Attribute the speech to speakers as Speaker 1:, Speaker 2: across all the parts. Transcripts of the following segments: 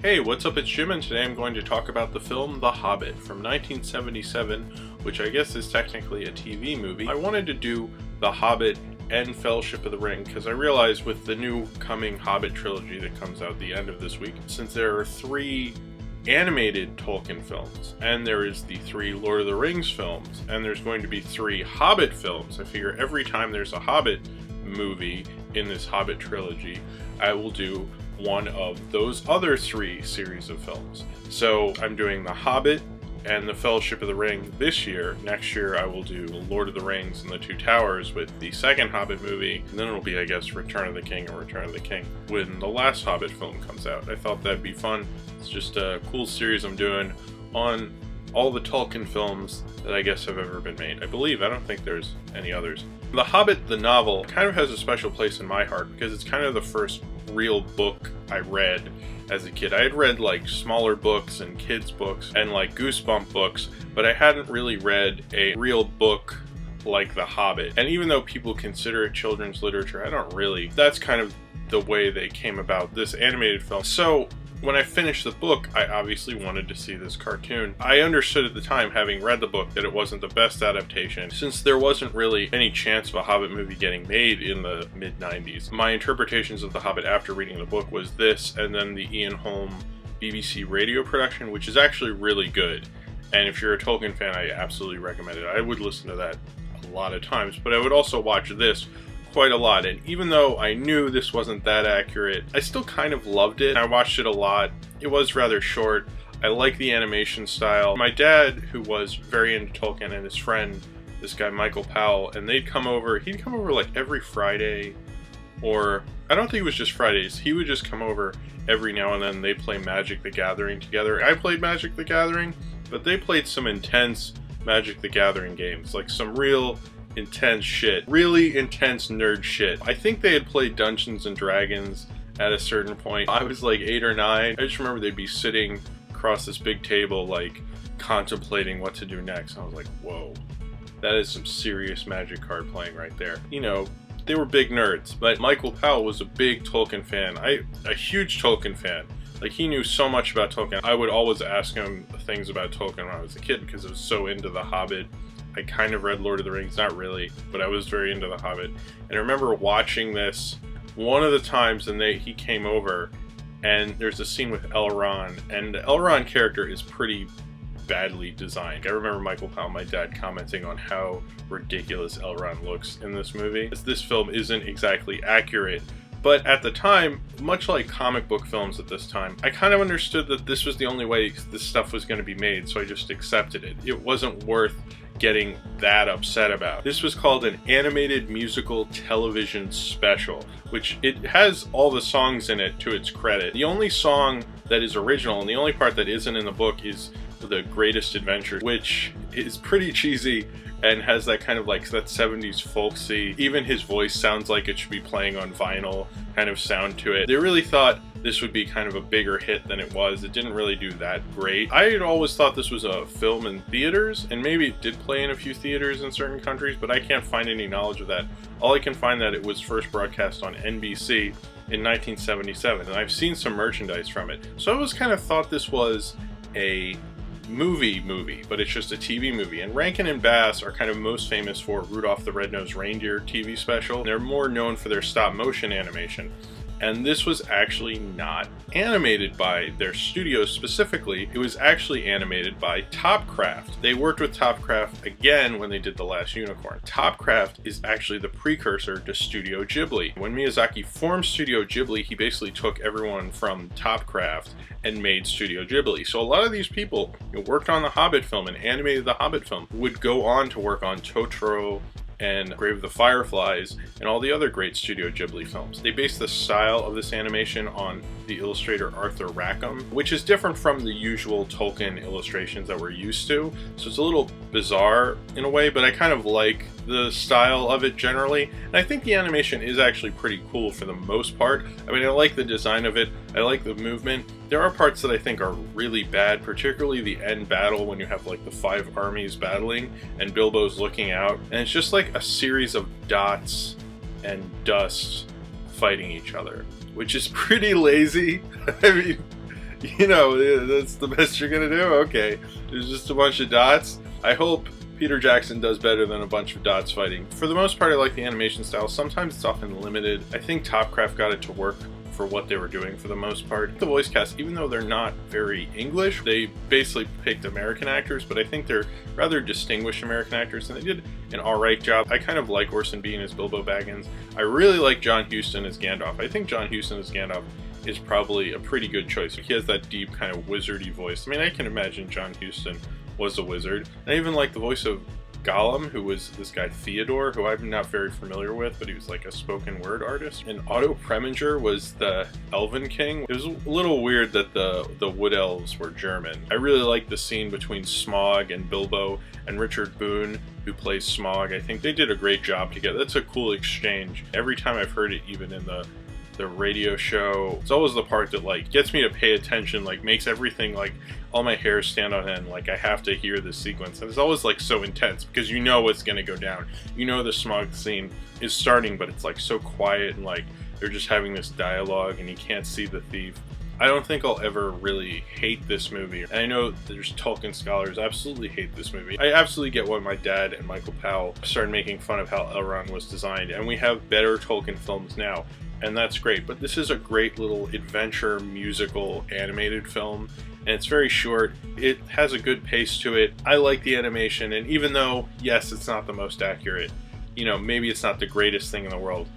Speaker 1: Hey, what's up? It's Jim, and today I'm going to talk about the film The Hobbit from 1977, which I guess is technically a TV movie. I wanted to do The Hobbit and Fellowship of the Ring because I realized with the new coming Hobbit trilogy that comes out the end of this week, since there are 3 animated Tolkien films, and there is the 3 Lord of the Rings films, and there's going to be 3 Hobbit films, I figure every time there's a Hobbit movie in this Hobbit trilogy, I will do one of those other 3 series of films. So I'm doing The Hobbit and The Fellowship of the Ring this year. Next year I will do Lord of the Rings and the Two Towers with the second Hobbit movie, and then it'll be, I guess, Return of the King and Return of the King when the last Hobbit film comes out. I thought that'd be fun. It's just a cool series I'm doing on all the Tolkien films that I guess have ever been made. I don't think there's any others. The Hobbit, the novel, kind of has a special place in my heart because it's kind of the first real book I read as a kid. I had read like smaller books and kids books and like Goosebump books, but I hadn't really read a real book like The Hobbit. And even though people consider it children's literature, I don't really. That's kind of the way they came about this animated film. So when I finished the book, I obviously wanted to see this cartoon. I understood at the time, having read the book, that it wasn't the best adaptation, since there wasn't really any chance of a Hobbit movie getting made in the mid-90s. My interpretations of The Hobbit after reading the book was this, and then the Ian Holm BBC radio production, which is actually really good. And if you're a Tolkien fan, I absolutely recommend it. I would listen to that a lot of times, but I would also watch this quite a lot, and even though I knew this wasn't that accurate, I still kind of loved it. I watched it a lot. It was rather short. I like the animation style. My dad, who was very into Tolkien, and his friend, this guy Michael Powell, and he'd come over like every Friday, or I don't think it was just Fridays. He would just come over every now and then. They'd play Magic the Gathering together. I played Magic the Gathering, but they played some intense Magic the Gathering games, like some real intense shit. Really intense nerd shit. I think they had played Dungeons and Dragons at a certain point. I was like 8 or 9. I just remember they'd be sitting across this big table like contemplating what to do next. I was like, whoa, that is some serious Magic card playing right there. You know, they were big nerds, but Michael Powell was a big Tolkien fan. A huge Tolkien fan. Like, he knew so much about Tolkien. I would always ask him things about Tolkien when I was a kid because I was so into The Hobbit. I kind of read Lord of the Rings, not really, but I was very into The Hobbit. And I remember watching this one of the times, and he came over, and there's a scene with Elrond, and the Elrond character is pretty badly designed. I remember Michael Powell, my dad, commenting on how ridiculous Elrond looks in this movie. This film isn't exactly accurate, but at the time, much like comic book films at this time, I kind of understood that this was the only way this stuff was going to be made, so I just accepted it. It wasn't worth getting that upset about. This was called an animated musical television special, which it has all the songs in it to its credit. The only song that is original and the only part that isn't in the book is The Greatest Adventure, which is pretty cheesy and has that kind of like that 70s folksy, even his voice sounds like it should be playing on vinyl kind of sound to it. They really thought this would be kind of a bigger hit than it was. It didn't really do that great. I had always thought this was a film in theaters, and maybe it did play in a few theaters in certain countries, but I can't find any knowledge of that. All I can find that it was first broadcast on NBC in 1977, and I've seen some merchandise from it. So I always kind of thought this was a movie, but it's just a TV movie. And Rankin and Bass are kind of most famous for Rudolph the Red-Nosed Reindeer TV special. They're more known for their stop-motion animation. And this was actually not animated by their studio specifically. It was actually animated by Topcraft. They worked with Topcraft again when they did The Last Unicorn. Topcraft is actually the precursor to Studio Ghibli. When Miyazaki formed Studio Ghibli, he basically took everyone from Topcraft and made Studio Ghibli. So a lot of these people who worked on the Hobbit film and animated the Hobbit film would go on to work on Totoro and Grave of the Fireflies, and all the other great Studio Ghibli films. They based the style of this animation on the illustrator Arthur Rackham, which is different from the usual Tolkien illustrations that we're used to. So it's a little bizarre in a way, but I kind of like the style of it generally. And I think the animation is actually pretty cool for the most part. I mean, I like the design of it. I like the movement. There are parts that I think are really bad, particularly the end battle when you have like the 5 armies battling and Bilbo's looking out. And it's just like a series of dots and dust fighting each other, which is pretty lazy. I mean, You know, that's the best you're gonna do? Okay. There's just a bunch of dots. I hope Peter Jackson does better than a bunch of dots fighting. For the most part, I like the animation style. Sometimes it's often limited. I think Topcraft got it to work for what they were doing for the most part. The voice cast, even though they're not very English, they basically picked American actors, but I think they're rather distinguished American actors, and they did an alright job. I kind of like Orson Bean as Bilbo Baggins. I really like John Huston as Gandalf. I think John Huston as Gandalf is probably a pretty good choice. He has that deep kind of wizardy voice. I mean, I can imagine John Huston was a wizard. And I even like the voice of Gollum, who was this guy Theodore, who I'm not very familiar with, but he was like a spoken word artist. And Otto Preminger was the Elven King. It was a little weird that the Wood Elves were German. I really like the scene between Smaug and Bilbo and Richard Boone, who plays Smaug. I think they did a great job together. That's a cool exchange. Every time I've heard it, even in the radio show, it's always the part that like gets me to pay attention, like makes everything, like all my hairs stand on end, like I have to hear this sequence. And it's always like so intense because you know what's gonna go down. You know the Smaug scene is starting, but it's like so quiet and like they're just having this dialogue and you can't see the thief. I don't think I'll ever really hate this movie. And I know there's Tolkien scholars absolutely hate this movie. I absolutely get why my dad and Michael Powell started making fun of how Elrond was designed, and we have better Tolkien films now. And that's great, but this is a great little adventure musical animated film, and it's very short. It has a good pace to it. I like the animation, and even though, yes, it's not the most accurate, you know, maybe it's not the greatest thing in the world,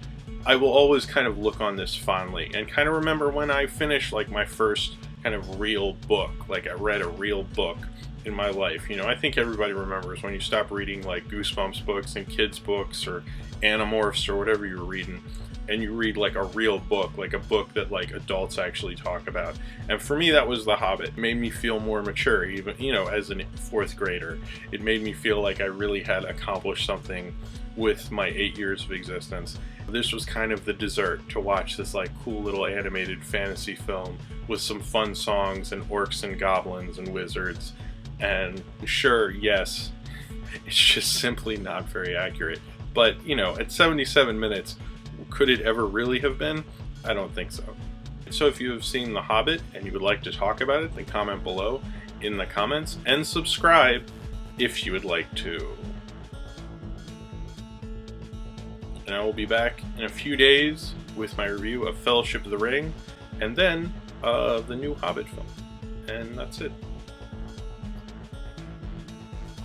Speaker 1: I will always kind of look on this fondly and kind of remember when I finished like my first kind of real book, like I read a real book in my life. You know, I think everybody remembers when you stop reading like Goosebumps books and kids books or Animorphs or whatever you're reading, and you read like a real book, like a book that like adults actually talk about. And for me, that was The Hobbit. It made me feel more mature, even, you know, as a fourth grader. It made me feel like I really had accomplished something with my 8 years of existence. This was kind of the dessert, to watch this like cool little animated fantasy film with some fun songs and orcs and goblins and wizards. And sure, yes, it's just simply not very accurate. But, you know, at 77 minutes, could it ever really have been? I don't think so. So if you have seen The Hobbit and you would like to talk about it, then comment below in the comments, and subscribe if you would like to. And I will be back in a few days with my review of Fellowship of the Ring, and then the new Hobbit film. And that's it.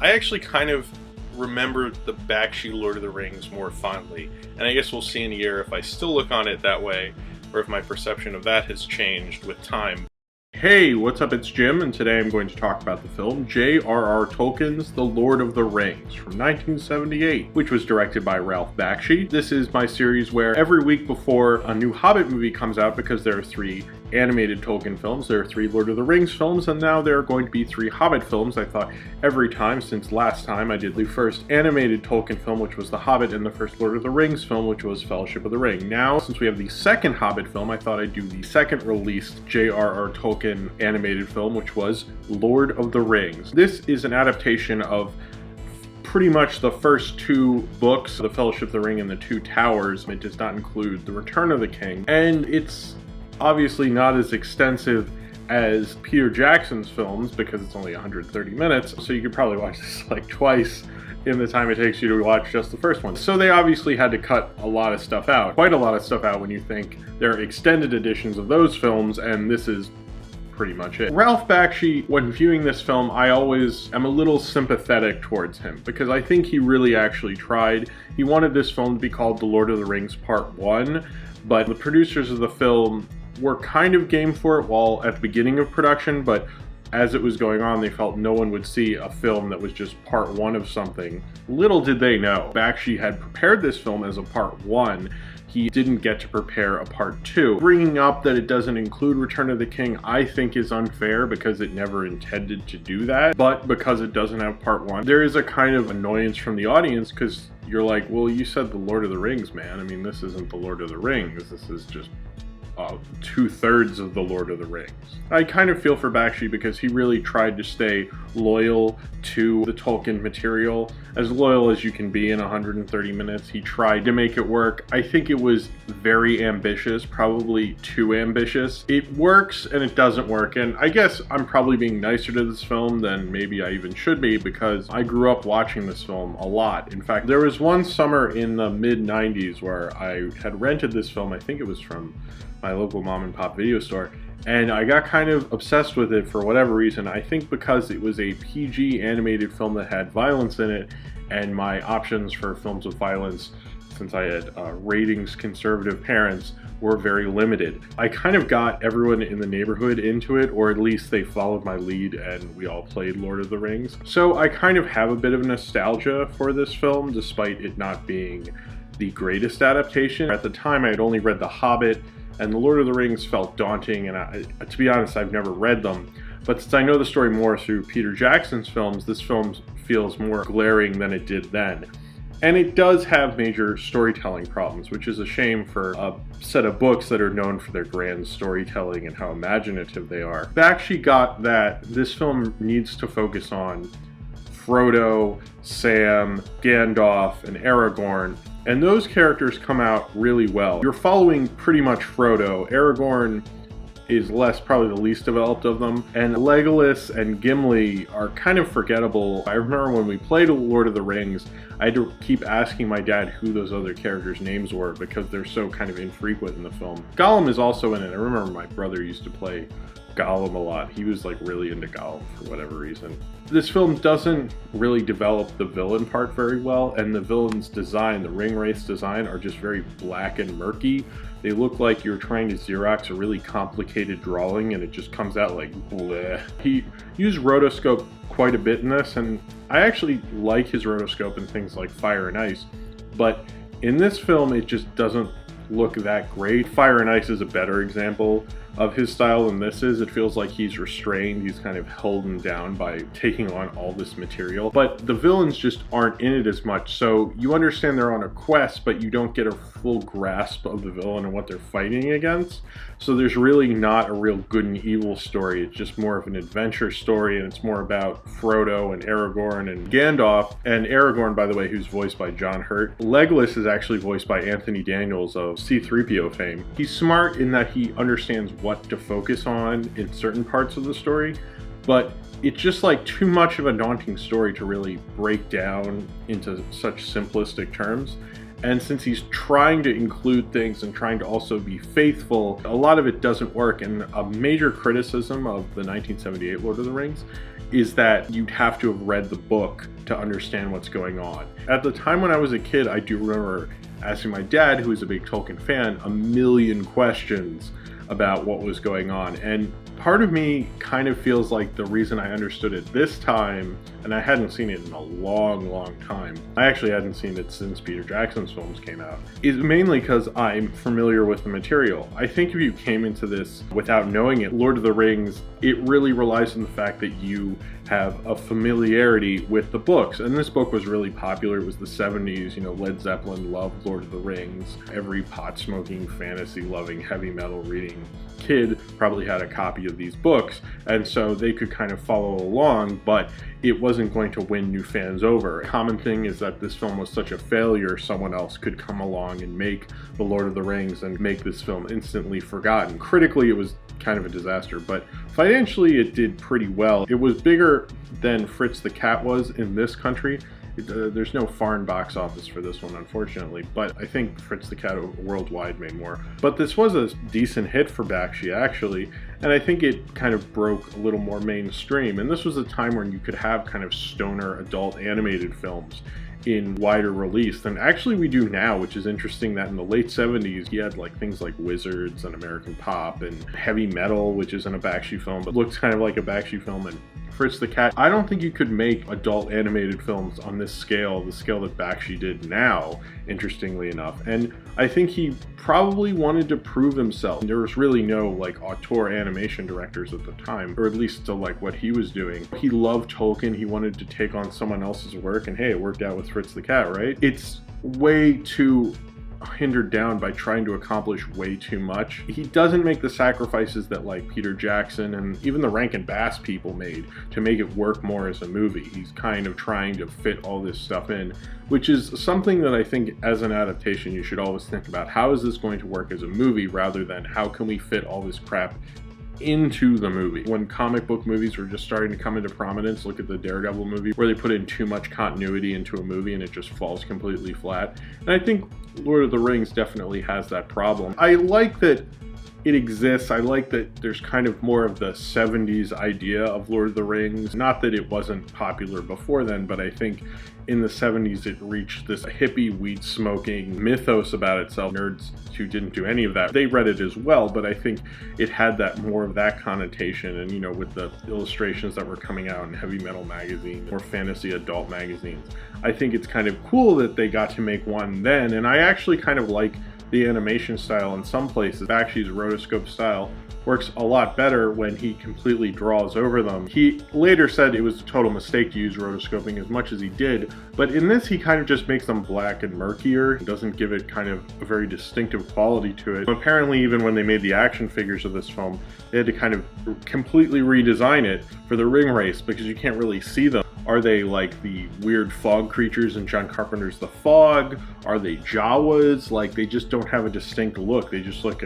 Speaker 1: I actually kind of remember the Bakshi Lord of the Rings more fondly, and I guess we'll see in a year if I still look on it that way or if my perception of that has changed with time. Hey, what's up? It's Jim, and today I'm going to talk about the film J.R.R. Tolkien's The Lord of the Rings from 1978, which was directed by Ralph Bakshi. This is my series where every week before a new Hobbit movie comes out, because there are 3 animated Tolkien films, there are 3 Lord of the Rings films, and now there are going to be 3 Hobbit films. I thought every time, since last time I did the first animated Tolkien film, which was The Hobbit, and the first Lord of the Rings film, which was Fellowship of the Ring. Now, since we have the second Hobbit film, I thought I'd do the second released J.R.R. Tolkien animated film, which was Lord of the Rings. This is an adaptation of pretty much the first 2 books, The Fellowship of the Ring and The Two Towers. It does not include The Return of the King, and it's obviously not as extensive as Peter Jackson's films because it's only 130 minutes, so you could probably watch this like twice in the time it takes you to watch just the first one. So they obviously had to cut a lot of stuff out, quite a lot of stuff out when you think there are extended editions of those films, and this is pretty much it. Ralph Bakshi, when viewing this film, I always am a little sympathetic towards him because I think he really actually tried. He wanted this film to be called The Lord of the Rings Part 1, but the producers of the film were kind of game for it while at the beginning of production, but as it was going on, they felt no one would see a film that was just part 1 of something. Little did they know, Bakshi had prepared this film as a part 1. He didn't get to prepare a part 2. Bringing up that it doesn't include Return of the King, I think is unfair because it never intended to do that, but because it doesn't have part 1, there is a kind of annoyance from the audience because you're like, well, you said The Lord of the Rings, man. I mean, this isn't The Lord of the Rings. This is just 2/3 of The Lord of the Rings. I kind of feel for Bakshi because he really tried to stay loyal to the Tolkien material, as loyal as you can be in 130 minutes. He tried to make it work. I think it was very ambitious, probably too ambitious. It works and it doesn't work, and I guess I'm probably being nicer to this film than maybe I even should be, because I grew up watching this film a lot. In fact, there was one summer in the mid-90s where I had rented this film. I think it was from my local mom and pop video store, and I got kind of obsessed with it for whatever reason. I think because it was a PG animated film that had violence in it, and my options for films with violence, since I had ratings conservative parents, were very limited. I kind of got everyone in the neighborhood into it, or at least they followed my lead and we all played Lord of the Rings. So I kind of have a bit of nostalgia for this film, despite it not being the greatest adaptation. At the time, I had only read The Hobbit, and The Lord of the Rings felt daunting, and to be honest, I've never read them. But since I know the story more through Peter Jackson's films, this film feels more glaring than it did then. And it does have major storytelling problems, which is a shame for a set of books that are known for their grand storytelling and how imaginative they are. Bakshi got that this film needs to focus on Frodo, Sam, Gandalf, and Aragorn, and those characters come out really well. You're following pretty much Frodo. Aragorn is probably the least developed of them, and Legolas and Gimli are kind of forgettable. I remember when we played Lord of the Rings, I had to keep asking my dad who those other characters' names were because they're so kind of infrequent in the film. Gollum is also in it. I remember my brother used to play Gollum a lot. He was like really into Gollum for whatever reason. This film doesn't really develop the villain part very well, and the villain's design, the ring wraith's design, are just very black and murky. They look like you're trying to Xerox a really complicated drawing and it just comes out like bleh. He used rotoscope quite a bit in this, and I actually like his rotoscope in things like Fire and Ice, but in this film it just doesn't look that great. Fire and Ice is a better example of his style than this is. It feels like he's restrained, he's kind of held down by taking on all this material. But the villains just aren't in it as much, so you understand they're on a quest, but you don't get a full grasp of the villain and what they're fighting against. So there's really not a real good and evil story. It's just more of an adventure story, and it's more about Frodo and Aragorn and Gandalf. And Aragorn, by the way, who's voiced by John Hurt. Legolas is actually voiced by Anthony Daniels of C-3PO fame. He's smart in that he understands what to focus on in certain parts of the story, but it's just like too much of a daunting story to really break down into such simplistic terms. And since he's trying to include things and trying to also be faithful, a lot of it doesn't work. And a major criticism of the 1978 Lord of the Rings is that you'd have to have read the book to understand what's going on. At the time when I was a kid, I do remember asking my dad, who is a big Tolkien fan, a million questions about what was going on. And part of me kind of feels like the reason I understood it this time, and I hadn't seen it in a long, long time, I actually hadn't seen it since Peter Jackson's films came out, is mainly because I'm familiar with the material. I think if you came into this without knowing it, Lord of the Rings, it really relies on the fact that you have a familiarity with the books. And this book was really popular. It was the 70s, you know, Led Zeppelin loved Lord of the Rings. Every pot-smoking, fantasy-loving, heavy metal reading kid probably had a copy of these books, and so they could kind of follow along, but it wasn't going to win new fans over. A common thing is that this film was such a failure, someone else could come along and make The Lord of the Rings and make this film instantly forgotten. Critically, it was kind of a disaster, but financially it did pretty well. It was bigger than Fritz the Cat was in this country. There's no foreign box office for this one, unfortunately, but I think Fritz the Cat worldwide made more. But this was a decent hit for Bakshi, actually, and I think it kind of broke a little more mainstream. And this was a time when you could have kind of stoner adult animated films in wider release than actually we do now, which is interesting that in the late 70s you had like things like Wizards and American Pop and Heavy Metal, which isn't a Bakshi film but looks kind of like a Bakshi film, and Fritz the Cat. I don't think you could make adult animated films on this scale, the scale that Bakshi did now, interestingly enough. And I think he probably wanted to prove himself. There was really no like auteur animation directors at the time, or at least to like what he was doing. He loved Tolkien, he wanted to take on someone else's work, and hey, it worked out with Fritz the Cat, right? It's way too hindered down by trying to accomplish way too much. He doesn't make the sacrifices that like Peter Jackson and even the Rankin Bass people made to make it work more as a movie. He's kind of trying to fit all this stuff in, which is something that I think as an adaptation you should always think about. How is this going to work as a movie rather than how can we fit all this crap into the movie. When comic book movies were just starting to come into prominence, look at the Daredevil movie where they put in too much continuity into a movie and it just falls completely flat. And I think Lord of the Rings definitely has that problem. I like that it exists. I like that there's kind of more of the 70s idea of Lord of the Rings. Not that it wasn't popular before then, but I think in the 70s it reached this hippie, weed smoking mythos about itself. Nerds who didn't do any of that, they read it as well, but I think it had that more of that connotation. And you know, with the illustrations that were coming out in heavy metal magazines or fantasy adult magazines, I think it's kind of cool that they got to make one then. And I actually kind of like the animation style in some places. Bakshi's rotoscope style works a lot better when he completely draws over them. He later said it was a total mistake to use rotoscoping as much as he did, but in this he kind of just makes them black and murkier. He doesn't give it kind of a very distinctive quality to it. Apparently even when they made the action figures of this film, they had to kind of completely redesign it for the ring race because you can't really see them. Are they like the weird fog creatures in John Carpenter's The Fog? Are they Jawas? Like, they just don't have a distinct look. They just look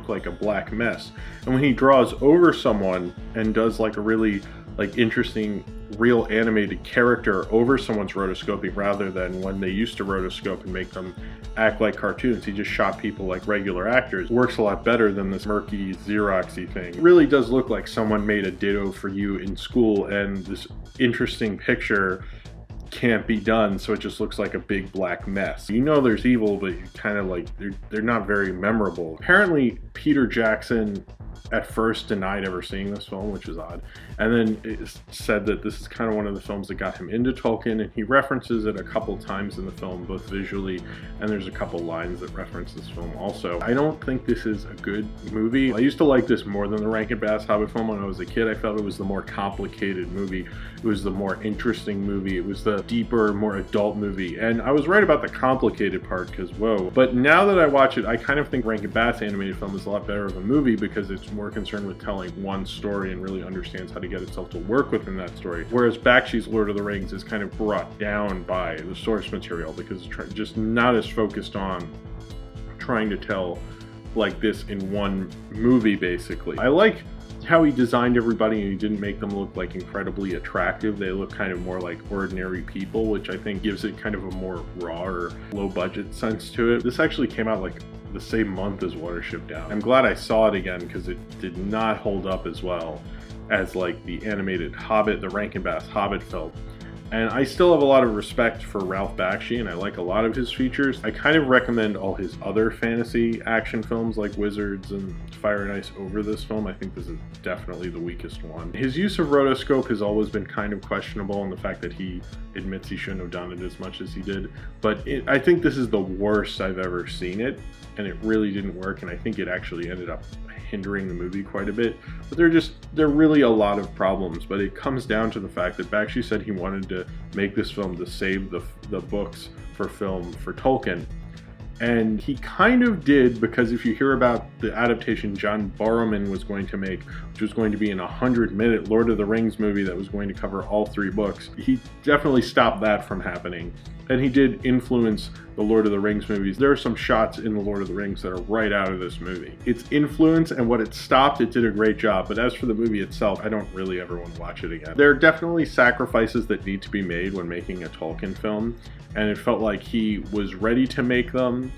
Speaker 1: like a black mess. And when he draws over someone and does like a really like interesting real animated character over someone's rotoscoping rather than when they used to rotoscope and make them act like cartoons, he just shot people like regular actors. Works a lot better than this murky Xeroxy thing. It really does look like someone made a ditto for you in school and this interesting picture can't be done, so it just looks like a big black mess. You know there's evil, but you kind of like they're not very memorable. Apparently Peter Jackson at first denied ever seeing this film, which is odd, and then it said that this is kind of one of the films that got him into Tolkien, and he references it a couple times in the film, both visually, and there's a couple lines that reference this film also. I don't think this is a good movie. I used to like this more than the Rankin Bass Hobbit film when I was a kid. I felt it was the more complicated movie. It was the more interesting movie. It was the deeper, more adult movie, and I was right about the complicated part because whoa. But now that I watch it, I kind of think Rankin Bass animated film is a lot better of a movie because it's more concerned with telling one story and really understands how to get itself to work within that story. Whereas Bakshi's Lord of the Rings is kind of brought down by the source material because it's just not as focused on trying to tell like this in one movie, basically. I like how he designed everybody and he didn't make them look like incredibly attractive. They look kind of more like ordinary people, which I think gives it kind of a more raw or low budget sense to it. This actually came out like the same month as Watership Down. I'm glad I saw it again because it did not hold up as well as like the animated Hobbit, the Rankin Bass Hobbit film. And I still have a lot of respect for Ralph Bakshi and I like a lot of his features. I kind of recommend all his other fantasy action films like Wizards and Fire and Ice over this film. I think this is definitely the weakest one. His use of rotoscope has always been kind of questionable, and the fact that he admits he shouldn't have done it as much as he did. But I think this is the worst I've ever seen it, and it really didn't work, and I think it actually ended up hindering the movie quite a bit. But there are really a lot of problems, but it comes down to the fact that Bakshi said he wanted to make this film to save the books for film for Tolkien. And he kind of did, because if you hear about the adaptation John Barrowman was going to make, which was going to be an 100-minute Lord of the Rings movie that was going to cover all 3 books, he definitely stopped that from happening. And he did influence the Lord of the Rings movies. There are some shots in the Lord of the Rings that are right out of this movie. Its influence and what it stopped, it did a great job. But as for the movie itself, I don't really ever want to watch it again. There are definitely sacrifices that need to be made when making a Tolkien film, and it felt like he was ready to make them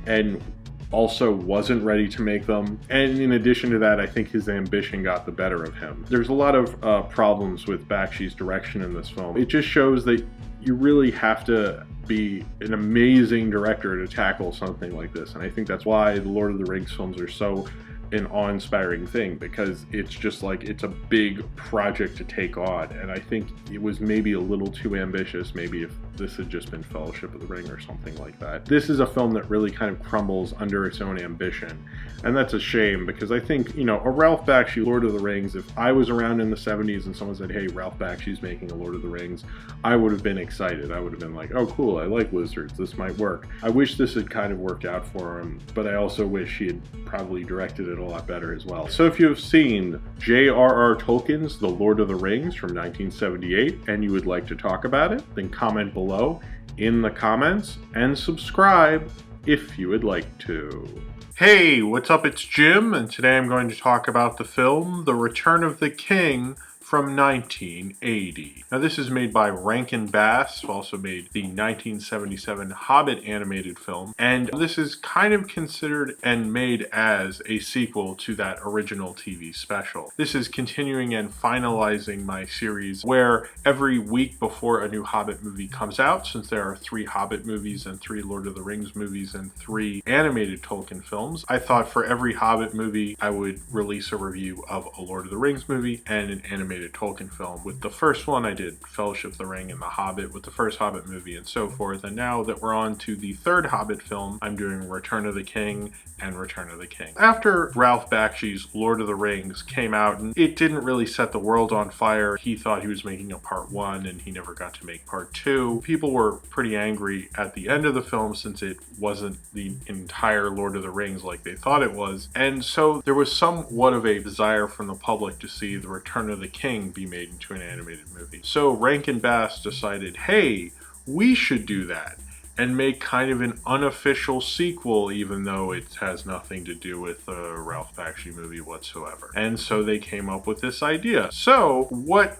Speaker 1: and also wasn't ready to make them. And in addition to that, I think his ambition got the better of him. There's a lot of problems with Bakshi's direction in this film. It just shows that you really have to be an amazing director to tackle something like this. And I think that's why the Lord of the Rings films are so an awe-inspiring thing, because it's just like, it's a big project to take on. And I think it was maybe a little too ambitious, maybe if this had just been Fellowship of the Ring or something like that. This is a film that really kind of crumbles under its own ambition. And that's a shame, because I think, you know, a Ralph Bakshi Lord of the Rings, if I was around in the 70s and someone said, hey, Ralph Bakshi's making a Lord of the Rings, I would have been excited. I would have been like, oh cool, I like lizards, this might work. I wish this had kind of worked out for him, but I also wish he had probably directed it a lot better as well. So if you have seen J.R.R. Tolkien's The Lord of the Rings from 1978 and you would like to talk about it, then comment below in the comments and subscribe if you would like to. Hey, what's up? It's Jim, and today I'm going to talk about the film The Return of the King from 1980. Now this is made by Rankin Bass, who also made the 1977 Hobbit animated film, and this is kind of considered and made as a sequel to that original TV special. This is continuing and finalizing my series where every week before a new Hobbit movie comes out, since there are 3 Hobbit movies and 3 Lord of the Rings movies and 3 animated Tolkien films, I thought for every Hobbit movie I would release a review of a Lord of the Rings movie and an animated Tolkien film. With the first one I did Fellowship of the Ring and The Hobbit with the first Hobbit movie and so forth, and now that we're on to the 3rd Hobbit film, I'm doing Return of the King and Return of the King. After Ralph Bakshi's Lord of the Rings came out, and it didn't really set the world on fire, he thought he was making a part 1 and he never got to make part 2. People were pretty angry at the end of the film since it wasn't the entire Lord of the Rings like they thought it was, and so there was somewhat of a desire from the public to see the Return of the King be made into an animated movie. So Rankin Bass decided, hey, we should do that and make kind of an unofficial sequel, even though it has nothing to do with the Ralph Bakshi movie whatsoever. And so they came up with this idea. So what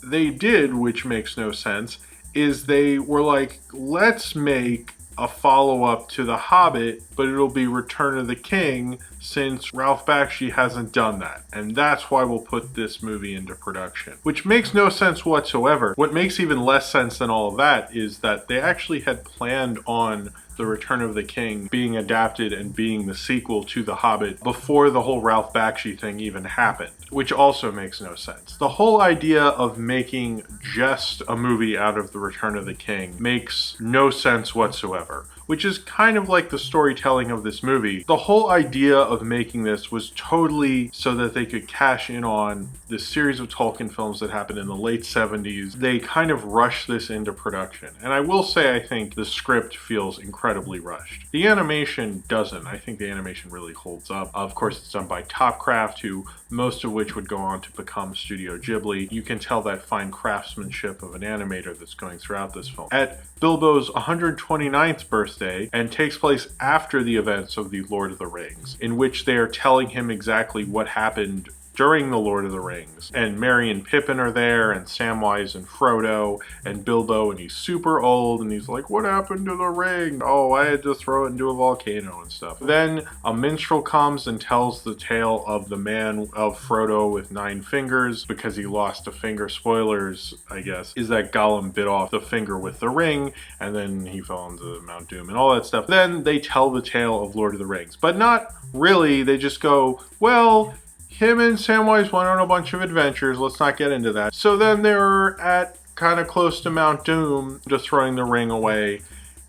Speaker 1: they did, which makes no sense, is they were like, let's make a follow-up to The Hobbit, but it'll be Return of the King, since Ralph Bakshi hasn't done that. And that's why we'll put this movie into production. Which makes no sense whatsoever. What makes even less sense than all of that is that they actually had planned on The Return of the King being adapted and being the sequel to The Hobbit before the whole Ralph Bakshi thing even happened, which also makes no sense. The whole idea of making just a movie out of The Return of the King makes no sense whatsoever, which is kind of like the storytelling of this movie. The whole idea of making this was totally so that they could cash in on this series of Tolkien films that happened in the late 70s. They kind of rushed this into production. And I will say, I think the script feels incredibly rushed. The animation doesn't. I think the animation really holds up. Of course, it's done by Topcraft, who most of which would go on to become Studio Ghibli. You can tell that fine craftsmanship of an animator that's going throughout this film. At Bilbo's 129th birthday, and takes place after the events of the Lord of the Rings, in which they are telling him exactly what happened during the Lord of the Rings. And Merry and Pippin are there, and Samwise and Frodo, and Bilbo, and he's super old, and he's like, what happened to the ring? Oh, I had to throw it into a volcano and stuff. Then a minstrel comes and tells the tale of the man of Frodo with 9 fingers, because he lost a finger. Spoilers, I guess, is that Gollum bit off the finger with the ring, and then he fell into Mount Doom and all that stuff. Then they tell the tale of Lord of the Rings, but not really. They just go, well, him and Samwise went on a bunch of adventures. Let's not get into that. So then they're at kind of close to Mount Doom, just throwing the ring away,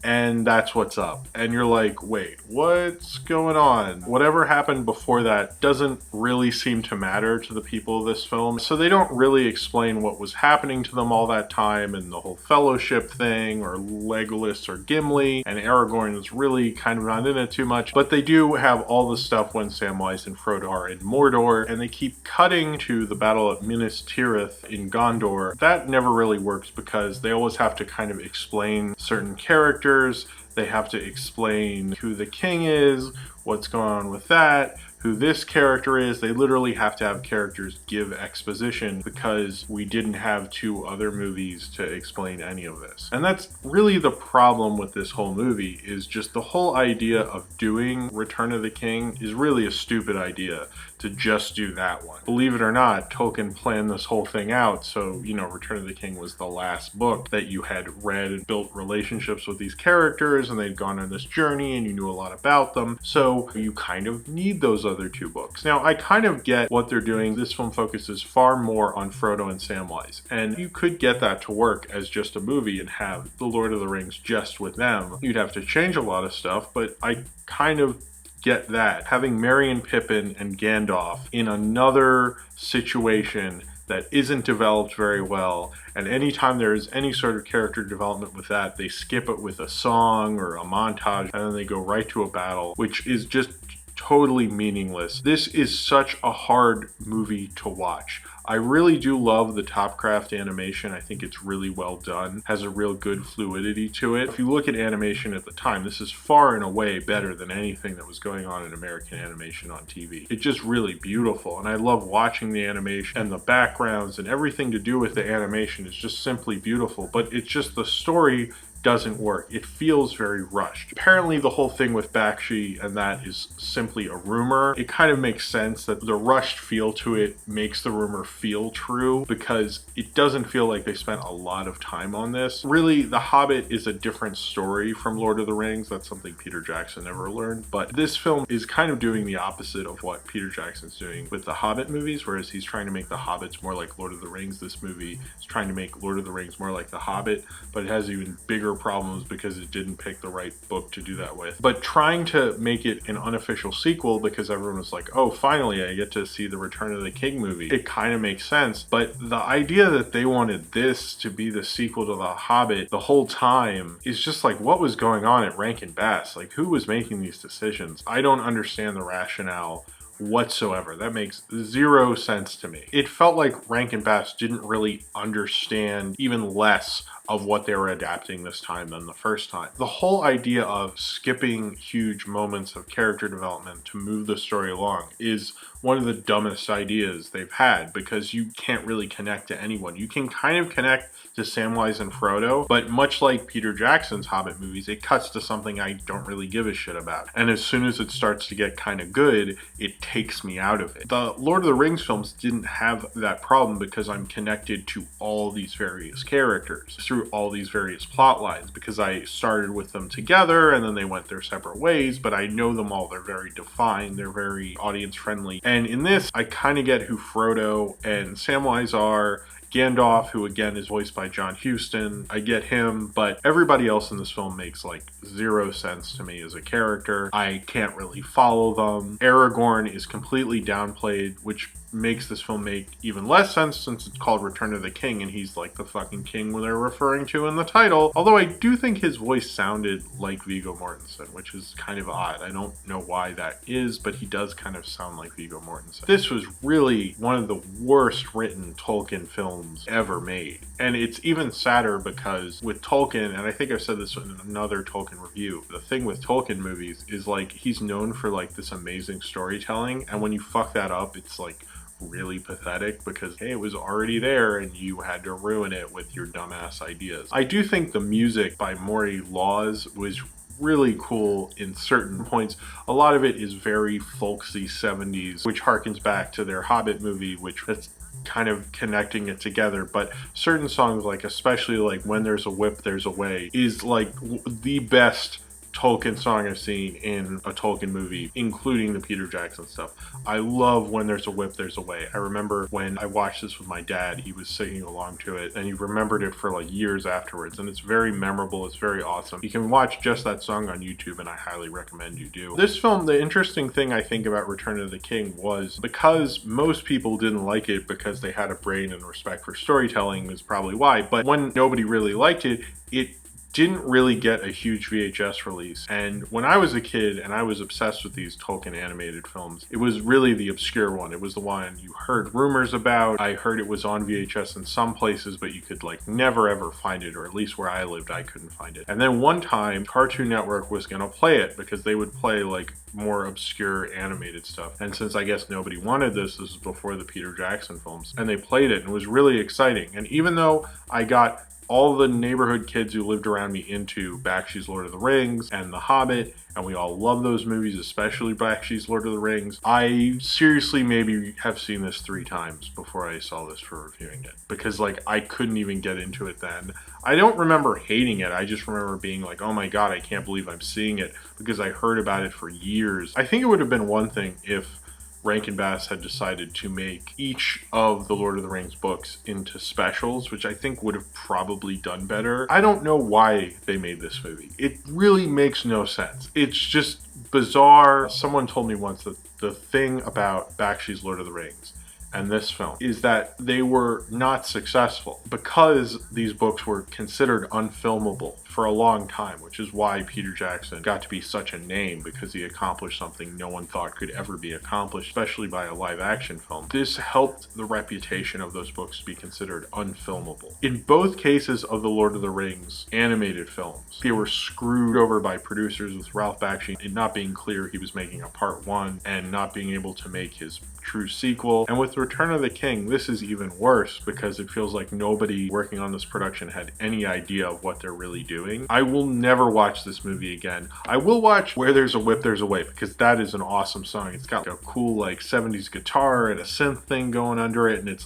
Speaker 1: and that's what's up. And you're like, wait, what's going on? Whatever happened before that doesn't really seem to matter to the people of this film. So they don't really explain what was happening to them all that time, and the whole fellowship thing, or Legolas or Gimli, and Aragorn is really kind of not in it too much. But they do have all the stuff when Samwise and Frodo are in Mordor, and they keep cutting to the battle at Minas Tirith in Gondor. That never really works because they always have to kind of explain certain characters. They have to explain who the king is, what's going on with that, who this character is. They literally have to have characters give exposition because we didn't have 2 other movies to explain any of this. And that's really the problem with this whole movie, is just the whole idea of doing Return of the King is really a stupid idea. to just do that one. Believe it or not, Tolkien planned this whole thing out, so, you know, Return of the King was the last book that you had read and built relationships with these characters, and they'd gone on this journey, and you knew a lot about them, so you kind of need those other two books. Now, I kind of get what they're doing. This film focuses far more on Frodo and Samwise, and you could get that to work as just a movie and have The Lord of the Rings just with them. You'd have to change a lot of stuff, but I kind of get that. Having Merry and Pippin and Gandalf in another situation that isn't developed very well, and anytime there's any sort of character development with that, they skip it with a song or a montage, and then they go right to a battle, which is just totally meaningless. This is such a hard movie to watch. I really do love the Topcraft animation. I think it's really well done, has a real good fluidity to it. If you look at animation at the time, this is far and away better than anything that was going on in American animation on TV. It's just really beautiful, and I love watching the animation, and the backgrounds and everything to do with the animation is just simply beautiful, but it's just the story doesn't work. It feels very rushed. Apparently the whole thing with Bakshi and that is simply a rumor. It kind of makes sense that the rushed feel to it makes the rumor feel true because it doesn't feel like they spent a lot of time on this. Really, The Hobbit is a different story from Lord of the Rings. That's something Peter Jackson never learned. But this film is kind of doing the opposite of what Peter Jackson's doing with the Hobbit movies, whereas he's trying to make the Hobbits more like Lord of the Rings. This movie is trying to make Lord of the Rings more like the Hobbit, but it has even bigger problems because it didn't pick the right book to do that with. But trying to make it an unofficial sequel because everyone was like, oh, finally I get to see the Return of the King movie, it kind of makes sense. But the idea that they wanted this to be the sequel to The Hobbit the whole time is just like, what was going on at Rankin Bass? Like, who was making these decisions? I don't understand the rationale whatsoever. That makes zero sense to me. It felt like Rankin Bass didn't really understand even less of what they were adapting this time than the first time. The whole idea of skipping huge moments of character development to move the story along is one of the dumbest ideas they've had because you can't really connect to anyone. You can kind of connect to Samwise and Frodo, but much like Peter Jackson's Hobbit movies, it cuts to something I don't really give a shit about. And as soon as it starts to get kind of good, it takes me out of it. The Lord of the Rings films didn't have that problem because I'm connected to all these various characters through all these various plot lines because I started with them together and then they went their separate ways, but I know them all. They're very defined. They're very audience friendly. And in this, I kind of get who Frodo and Samwise are. Gandalf, who again is voiced by John Huston, I get him, but everybody else in this film makes like zero sense to me as a character. I can't really follow them. Aragorn is completely downplayed, which makes this film make even less sense since it's called Return of the King and he's like the fucking king they're referring to in the title. Although I do think his voice sounded like Viggo Mortensen, which is kind of odd. I don't know why that is, but he does kind of sound like Viggo Mortensen. This was really one of the worst written Tolkien films ever made. And it's even sadder because with Tolkien, and I think I've said this in another Tolkien review, the thing with Tolkien movies is like he's known for like this amazing storytelling, and when you fuck that up, it's like really pathetic because hey, it was already there and you had to ruin it with your dumbass ideas. I do think the music by Maury Laws was really cool in certain points. A lot of it is very folksy 70s, which harkens back to their Hobbit movie, which that's kind of connecting it together. But certain songs, like especially like When There's a Whip There's a Way, is like the best Tolkien song I've seen in a Tolkien movie, including the Peter Jackson stuff. I love When There's a Whip There's a Way. I remember when I watched this with my dad, he was singing along to it and he remembered it for like years afterwards, and it's very memorable. It's very awesome. You can watch just that song on YouTube and I highly recommend you do. This film, the interesting thing I think about Return of the King was because most people didn't like it because they had a brain and respect for storytelling is probably why, but when nobody really liked it, it didn't really get a huge VHS release. And when I was a kid and I was obsessed with these Tolkien animated films, it was really the obscure one. It was the one you heard rumors about. I heard it was on VHS in some places, but you could like never ever find it, or at least where I lived, I couldn't find it. And then one time Cartoon Network was gonna play it because they would play like more obscure animated stuff. And since I guess nobody wanted this was before the Peter Jackson films, and they played it and it was really exciting. And even though I got all the neighborhood kids who lived around me into Bakshi's Lord of the Rings and The Hobbit, and we all love those movies, especially Bakshi's Lord of the Rings. I seriously maybe have seen this 3 times before I saw this for reviewing it, because like I couldn't even get into it then. I don't remember hating it, I just remember being like, oh my god, I can't believe I'm seeing it, because I heard about it for years. I think it would have been one thing if Rankin Bass had decided to make each of the Lord of the Rings books into specials, which I think would have probably done better. I don't know why they made this movie. It really makes no sense. It's just bizarre. Someone told me once that the thing about Bakshi's Lord of the Rings and this film is that they were not successful because these books were considered unfilmable for a long time, which is why Peter Jackson got to be such a name, because he accomplished something no one thought could ever be accomplished, especially by a live action film. This helped the reputation of those books be considered unfilmable. In both cases of the Lord of the Rings animated films, they were screwed over by producers, with Ralph Bakshi it not being clear he was making a part 1 and not being able to make his true sequel. And with Return of the King, this is even worse, because it feels like nobody working on this production had any idea of what they're really doing. I will never watch this movie again. I will watch Where There's a Whip, There's a Way, because that is an awesome song. It's got like a cool like 70s guitar and a synth thing going under it, and it's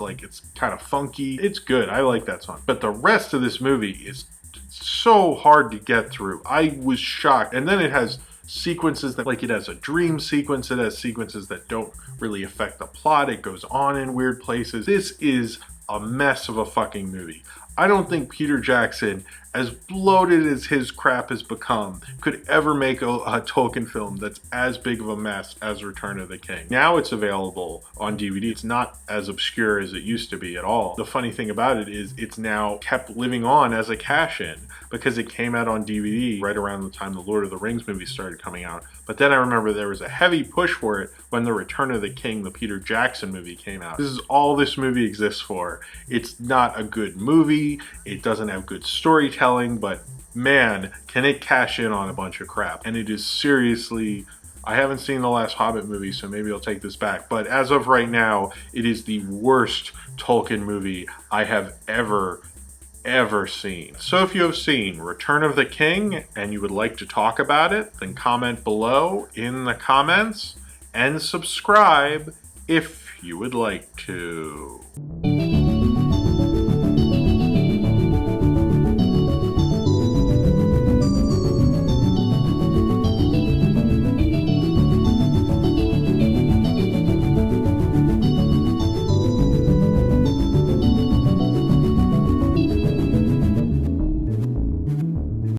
Speaker 1: kind of funky. It's good. I like that song. But the rest of this movie is so hard to get through. I was shocked. And then it has sequences that, like, it has a dream sequence, it has sequences that don't really affect the plot, it goes on in weird places. This is a mess of a fucking movie. I don't think Peter Jackson, as bloated as his crap has become, could ever make a Tolkien film that's as big of a mess as Return of the King. Now it's available on DVD. It's not as obscure as it used to be at all. The funny thing about it is it's now kept living on as a cash-in, because it came out on DVD right around the time the Lord of the Rings movie started coming out. But then I remember there was a heavy push for it when the Return of the King, the Peter Jackson movie, came out. This is all this movie exists for. It's not a good movie. It doesn't have good storytelling, but man, can it cash in on a bunch of crap. And it is seriously, I haven't seen the last Hobbit movie, so maybe I'll take this back. But as of right now, it is the worst Tolkien movie I have ever seen. So if you have seen Return of the King and you would like to talk about it, then comment below in the comments and subscribe if you would like to.